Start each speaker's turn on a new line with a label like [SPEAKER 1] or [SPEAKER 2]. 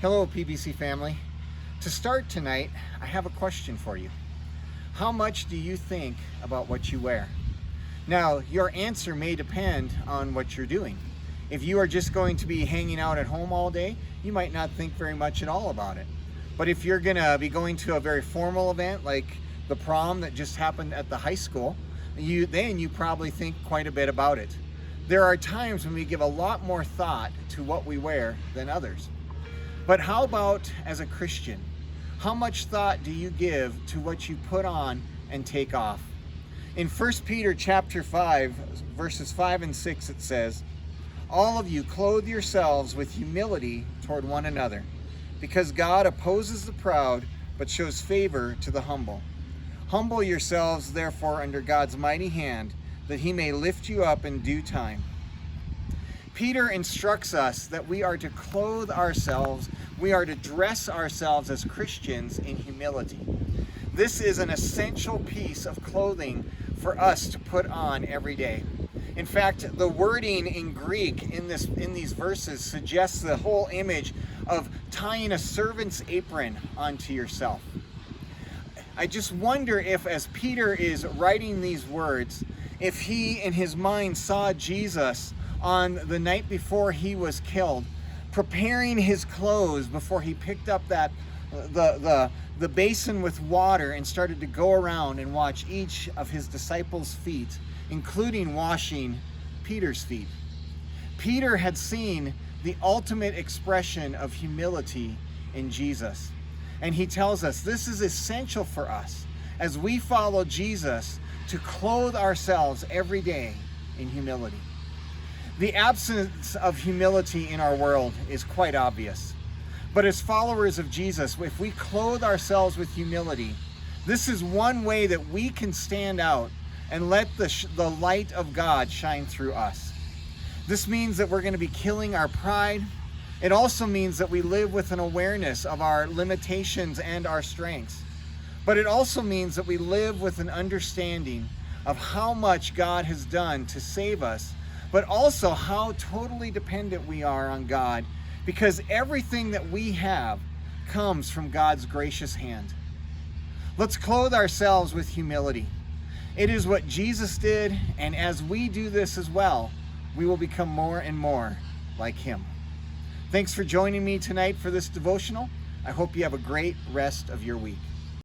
[SPEAKER 1] Hello, PBC family. To start tonight, I have a question for you. How much do you think about what you wear? Now, your answer may depend on what you're doing. If you are just going to be hanging out at home all day, you might not think very much at all about it. But if you're going to be going to a very formal event like the prom that just happened at the high school, then you probably think quite a bit about it. There are times when we give a lot more thought to what we wear than others. But how about as a Christian? How much thought do you give to what you put on and take off? In 1 Peter chapter 5, verses 5 and 6, it says, "All of you clothe yourselves with humility toward one another, because God opposes the proud, but shows favor to the humble. Humble yourselves, therefore, under God's mighty hand, that he may lift you up in due time." Peter instructs us that we are to clothe ourselves, we are to dress ourselves as Christians in humility. This is an essential piece of clothing for us to put on every day. In fact, the wording in Greek in these verses suggests the whole image of tying a servant's apron onto yourself. I just wonder if, as Peter is writing these words, if he in his mind saw Jesus on the night before he was killed, preparing his clothes before he picked up the basin with water and started to go around and wash each of his disciples' feet, including washing Peter's feet. Peter had seen the ultimate expression of humility in Jesus. And he tells us this is essential for us as we follow Jesus to clothe ourselves every day in humility. The absence of humility in our world is quite obvious. But as followers of Jesus, if we clothe ourselves with humility, this is one way that we can stand out and let the light of God shine through us. This means that we're going to be killing our pride. It also means that we live with an awareness of our limitations and our strengths. But it also means that we live with an understanding of how much God has done to save us, but also how totally dependent we are on God, because everything that we have comes from God's gracious hand. Let's clothe ourselves with humility. It is what Jesus did, and as we do this as well, we will become more and more like him. Thanks for joining me tonight for this devotional. I hope you have a great rest of your week.